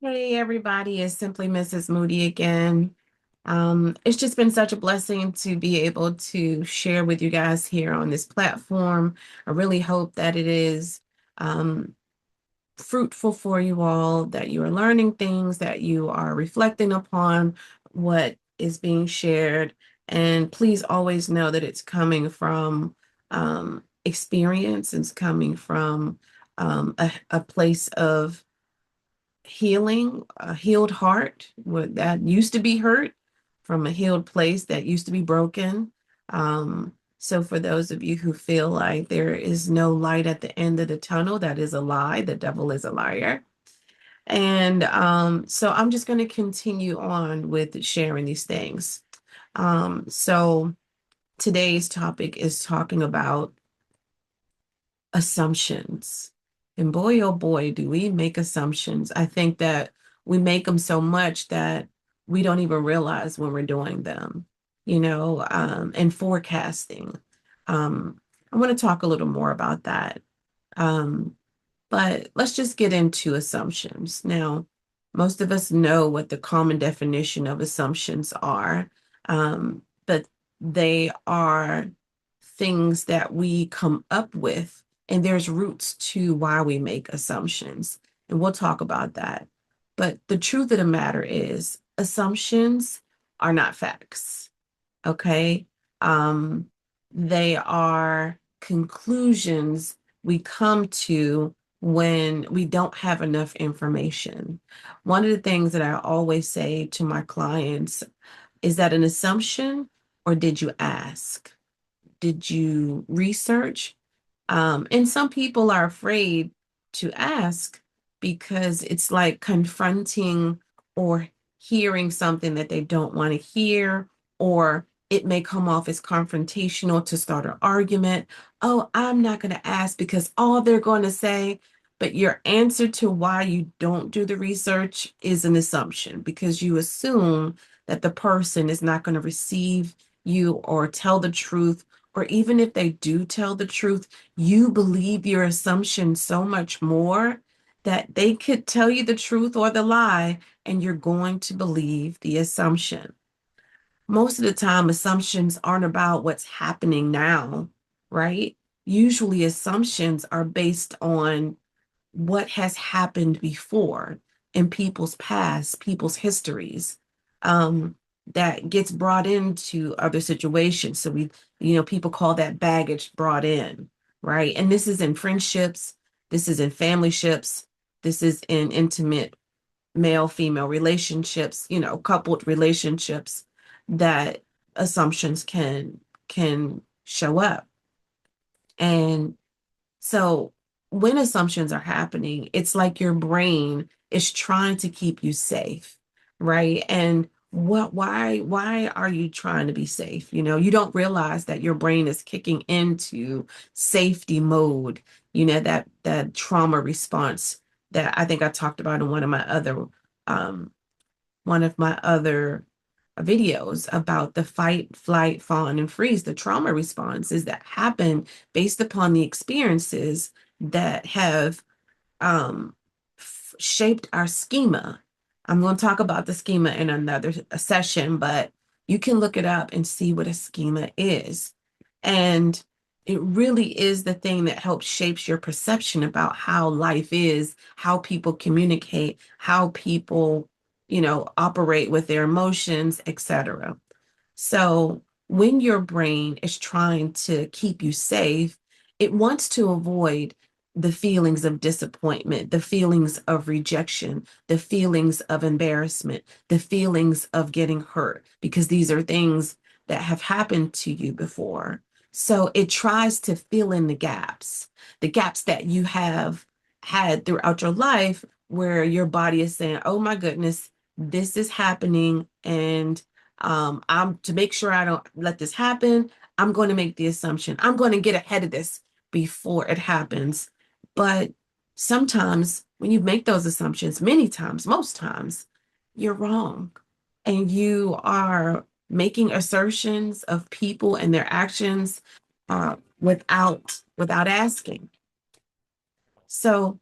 Hey everybody, it's simply Mrs. Moody again. It's just been such a blessing to be able to share with you guys here on this platform. I really hope that it is um, fruitful for you all, that you are learning things, that you are reflecting upon what is being shared. And please always know that it's coming from experience, it's coming from a place of healing, a healed heart that used to be hurt, from a healed place that used to be broken. So for those of you who feel like there is no light at the end of the tunnel, that is a lie. The devil is a liar. And so I'm just going to continue on with sharing these things. So today's topic is talking about assumptions. And boy, oh boy, do we make assumptions. I think that we make them so much that we don't even realize when we're doing them, and forecasting. I want to talk a little more about that. Um, but let's just get into assumptions. Now, most of us know what the common definition of assumptions are, but they are things that we come up with, and there's roots to why we make assumptions. And we'll talk about that. But the truth of the matter is, assumptions are not facts. Okay. Um, they are conclusions we come to when we don't have enough information. One of the things that I always say to my clients is that an assumption, or did you ask? Did you research? And some people are afraid to ask because it's like confronting or hearing something that they don't want to hear, or it may come off as confrontational to start an argument. Oh, I'm not going to ask because all they're going to say, but your answer to why you don't do the research is an assumption because you assume that the person is not going to receive you or tell the truth, or even if they do tell the truth, you believe your assumption so much more that they could tell you the truth or the lie, and you're going to believe the assumption. Most of the time, assumptions aren't about what's happening now, right? Usually, assumptions are based on what has happened before in people's past, people's histories, um, that gets brought into other situations. So people call that baggage brought in, right? And this is in friendships, this is in family ships, this is in intimate male-female relationships, coupled relationships, that assumptions can show up. And so when assumptions are happening, it's like your brain is trying to keep you safe, right? And why are you trying to be safe? You don't realize that your brain is kicking into safety mode, that trauma response that I think I talked about in um one of my other videos about the fight, flight, fawn, and freeze, the trauma responses that happen based upon the experiences that have shaped our schema. I'm going to talk about the schema in another session, but you can look it up and see what a schema is. And it really is the thing that helps shapes your perception about how life is, how people communicate, how people, operate with their emotions, etc. So when your brain is trying to keep you safe, it wants to avoid the feelings of disappointment, the feelings of rejection, the feelings of embarrassment, the feelings of getting hurt, because these are things that have happened to you before. So it tries to fill in the gaps that you have had throughout your life where your body is saying, oh my goodness, this is happening. And I'm to make sure I don't let this happen. I'm going to make the assumption. I'm going to get ahead of this before it happens. But sometimes when you make those assumptions, many times, most times, you're wrong. And you are making assertions of people and their actions without asking. So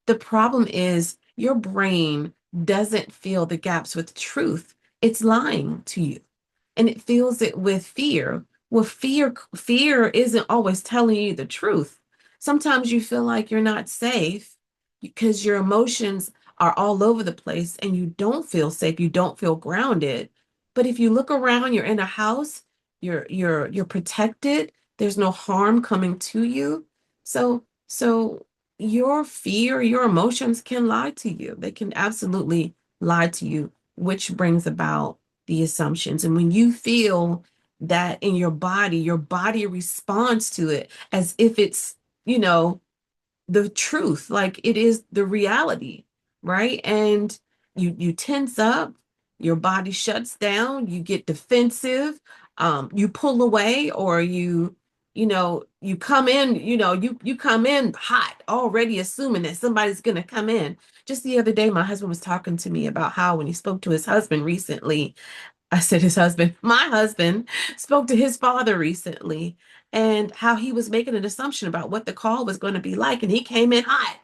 The problem is your brain doesn't fill the gaps with truth. It's lying to you, and it fills it with fear. Well, fear isn't always telling you the truth. Sometimes you feel like you're not safe because your emotions are all over the place and you don't feel safe, you don't feel grounded. But if you look around, you're in a house, you're protected, there's no harm coming to you. So your fear, your emotions can lie to you. They can absolutely lie to you, which brings about the assumptions. And when you feel that in your body responds to it as if it's, you know, the truth, like it is the reality, right? And you tense up, your body shuts down, you get defensive, you pull away, or you come in, you come in hot, already assuming that somebody's gonna come in. Just the other day, my husband was talking to me about how when he spoke to his husband recently, I said his husband, my husband spoke to his father recently, and how he was making an assumption about what the call was going to be like. And he came in hot.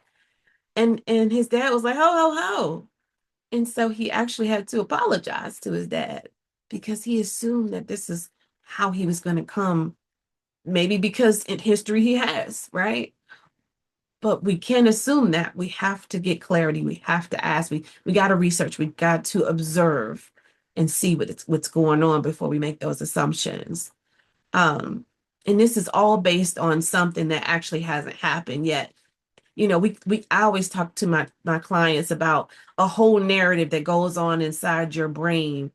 And his dad was like, ho, ho, ho. And so he actually had to apologize to his dad because he assumed that this is how he was going to come, maybe because in history he has, right? But we can't assume that. We have to get clarity. We have to ask. We got to research. We got to observe and see what's going on before we make those assumptions. Um, and this is all based on something that actually hasn't happened yet. I always talk to my clients about a whole narrative that goes on inside your brain,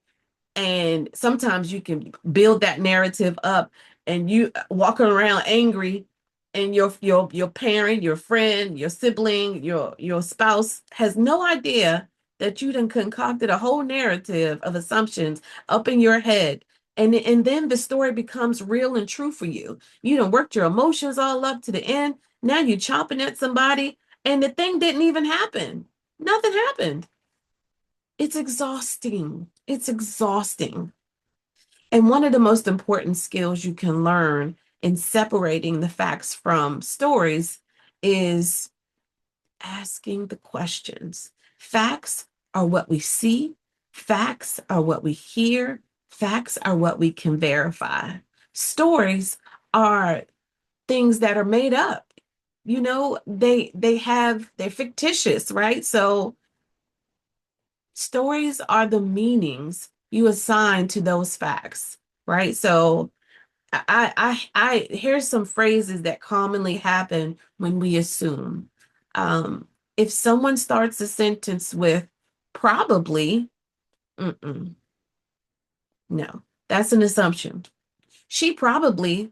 and sometimes you can build that narrative up and you walking around angry, and your parent, your friend, your sibling, your spouse has no idea that you done concocted a whole narrative of assumptions up in your head. And then the story becomes real and true for you. You done worked your emotions all up to the end. Now you're chopping at somebody, and the thing didn't even happen. Nothing happened. It's exhausting. It's exhausting. And one of the most important skills you can learn in separating the facts from stories is asking the questions. Facts are what we see, facts are what we hear, facts are what we can verify. Stories are things that are made up. They're fictitious, right? So stories are the meanings you assign to those facts, right? So here's some phrases that commonly happen when we assume. If someone starts a sentence with probably, mm-mm, no, that's an assumption. She probably,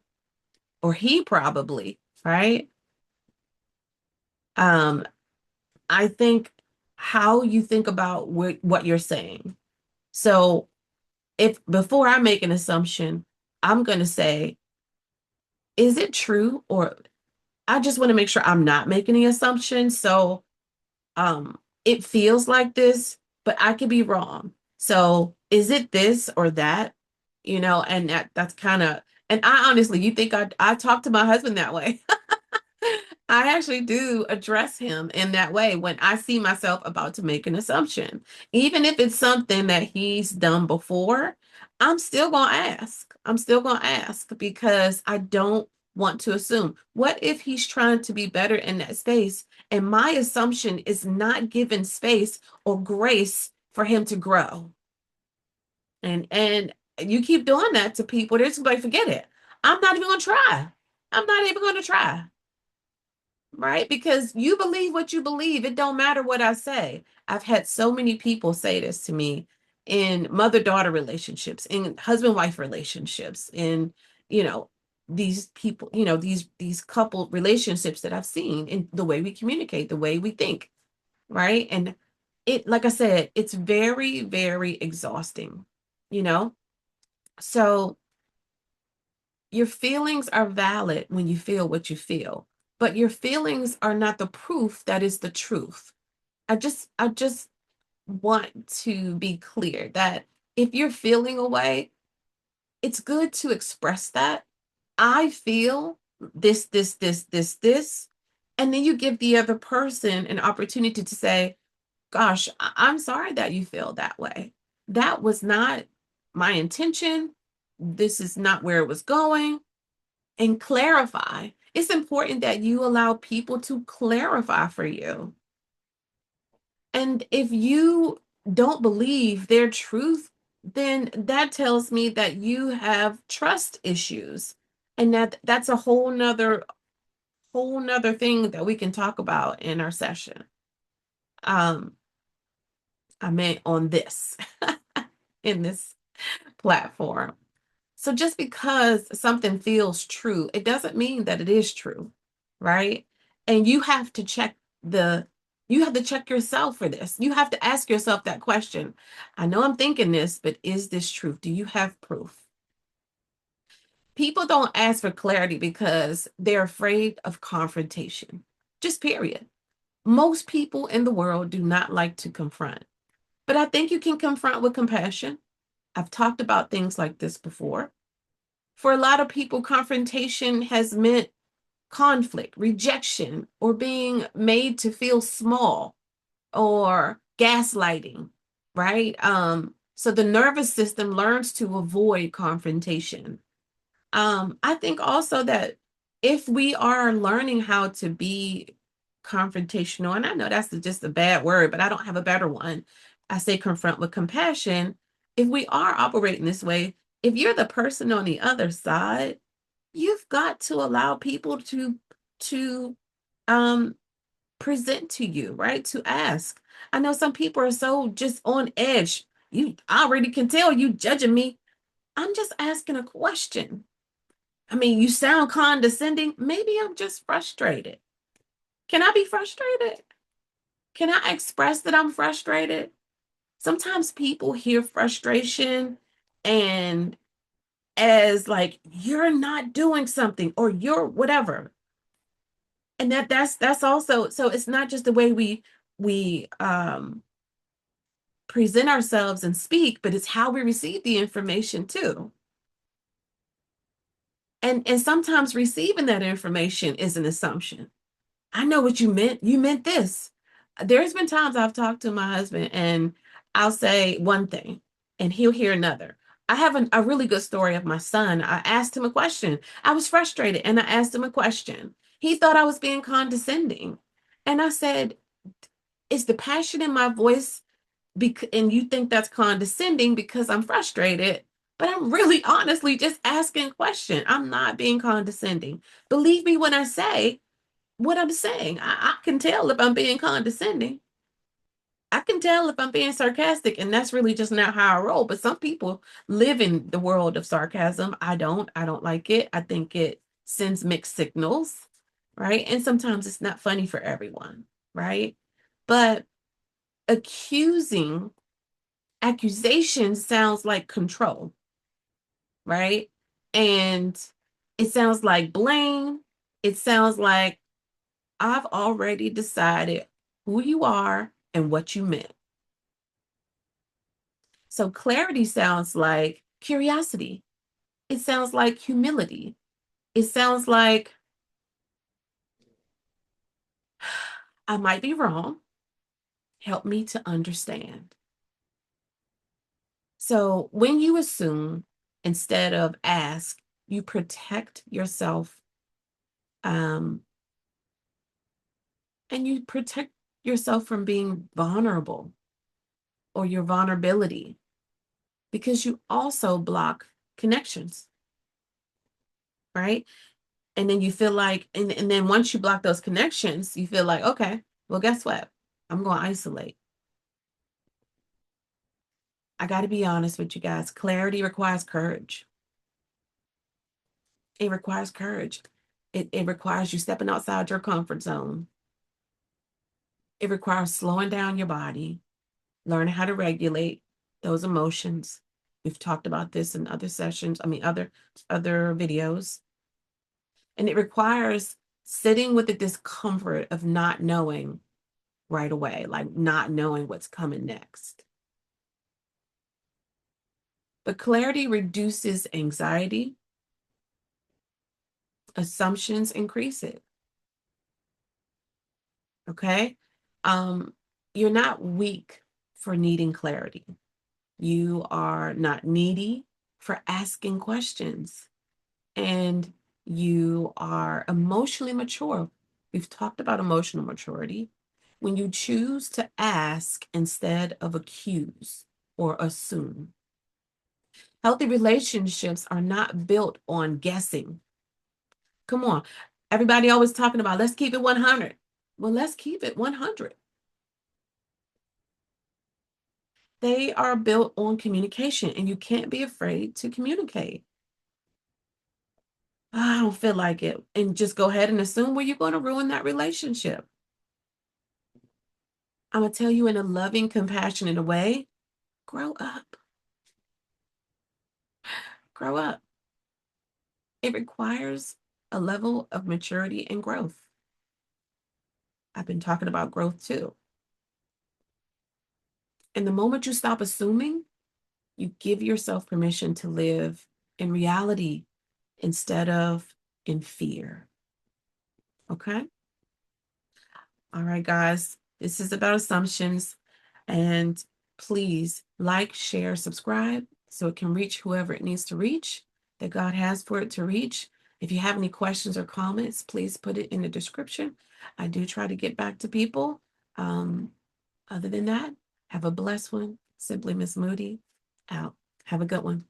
or he probably, right? Um, I think how you think about what you're saying. So if before I make an assumption, I'm going to say, is it true? Or I just want to make sure I'm not making any assumptions. So it feels like this, but I could be wrong. So is it this or that? And that's kind of, and I honestly, you think I talk to my husband that way? I actually do address him in that way when I see myself about to make an assumption. Even if it's something that he's done before, I'm still going to ask. I'm still going to ask because I don't want to assume. What if he's trying to be better in that space and my assumption is not given space or grace for him to grow? And you keep doing that to people, they're just like, forget it. I'm not even going to try. I'm not even going to try. Right? Because you believe what you believe. It don't matter what I say. I've had so many people say this to me in mother-daughter relationships, in husband-wife relationships, in, you know, these people, these couple relationships that I've seen in the way we communicate, the way we think, right? And like I said, it's very, very exhausting, you know? So your feelings are valid when you feel what you feel, but your feelings are not the proof that is the truth. I just want to be clear that if you're feeling a way, it's good to express that. I feel this, this, this, this, this. And then you give the other person an opportunity to say, gosh, I'm sorry that you feel that way. That was not my intention. This is not where it was going. And clarify. It's important that you allow people to clarify for you. And if you don't believe their truth, then that tells me that you have trust issues. And that's a whole nother thing that we can talk about in our session. Um, I meant on this in this platform. So just because something feels true, it doesn't mean that it is true, right? And the you have to check yourself for this. You have to ask yourself that question. I know I'm thinking this, but is this true? Do you have proof? People don't ask for clarity because they're afraid of confrontation. Just period. Most people in the world do not like to confront. But I think you can confront with compassion. I've talked about things like this before. For a lot of people, confrontation has meant conflict, rejection, or being made to feel small or gaslighting, right? So the nervous system learns to avoid confrontation. I think also that if we are learning how to be confrontational, and I know that's just a bad word, but I don't have a better one. I say confront with compassion. If we are operating this way, if you're the person on the other side, you've got to allow people to um present to you, right? To ask. I know some people are so just on edge. I already can tell you judging me. I'm just asking a question. I mean, you sound condescending. Maybe I'm just frustrated. Can I be frustrated? Can I express that I'm frustrated? Sometimes people hear frustration and as like you're not doing something or you're whatever. And that's also, so it's not just the way we present ourselves and speak, but it's how we receive the information too. And sometimes receiving that information is an assumption. I know what you meant. You meant this. There's been times I've talked to my husband and I'll say one thing and he'll hear another. I have a really good story of my son. I asked him a question. I was frustrated and I asked him a question. He thought I was being condescending. And I said, is the passion in my voice and you think that's condescending because I'm frustrated, but I'm really honestly just asking a question. I'm not being condescending. Believe me when I say what I'm saying. I can tell if I'm being condescending. I can tell if I'm being sarcastic, and that's really just not how I roll. But some people live in the world of sarcasm. I don't. I don't like it. I think it sends mixed signals, right? And sometimes it's not funny for everyone, right? But accusing accusation sounds like control, right? And it sounds like blame. It sounds like I've already decided who you are and what you meant. So clarity sounds like curiosity. It sounds like humility. It sounds like I might be wrong. Help me to understand. So when you assume instead of ask, you protect yourself, um, and you protect yourself from being vulnerable or your vulnerability because you also block connections, right? And then you feel like, and then once you block those connections, you feel like, okay, well, guess what? I'm going to isolate. I got to be honest with you guys. Clarity requires courage. It requires courage. It requires you stepping outside your comfort zone. It requires slowing down your body, learning how to regulate those emotions. We've talked about this in other sessions, I mean, other videos. And it requires sitting with the discomfort of not knowing right away, like not knowing what's coming next. But clarity reduces anxiety, assumptions increase it. Okay. Um, you're not weak for needing clarity. You are not needy for asking questions. And you are emotionally mature. We've talked about emotional maturity. When you choose to ask instead of accuse or assume. Healthy relationships are not built on guessing. Come on. Everybody always talking about let's keep it 100. Well, let's keep it 100. They are built on communication, and you can't be afraid to communicate. "Ah, I don't feel like it. And just go ahead and assume where you're going to ruin that relationship. I'm going to tell you in a loving, compassionate way, grow up. Grow up. It requires a level of maturity and growth. I've been talking about growth too. And the moment you stop assuming, you give yourself permission to live in reality instead of in fear. Okay? All right, guys. This is about assumptions. And please like, share, subscribe so it can reach whoever it needs to reach, that God has for it to reach. If you have any questions or comments, please put it in the description. I do try to get back to people. Um, Other than that, have a blessed one. Simply Miss Moody out. Have a good one.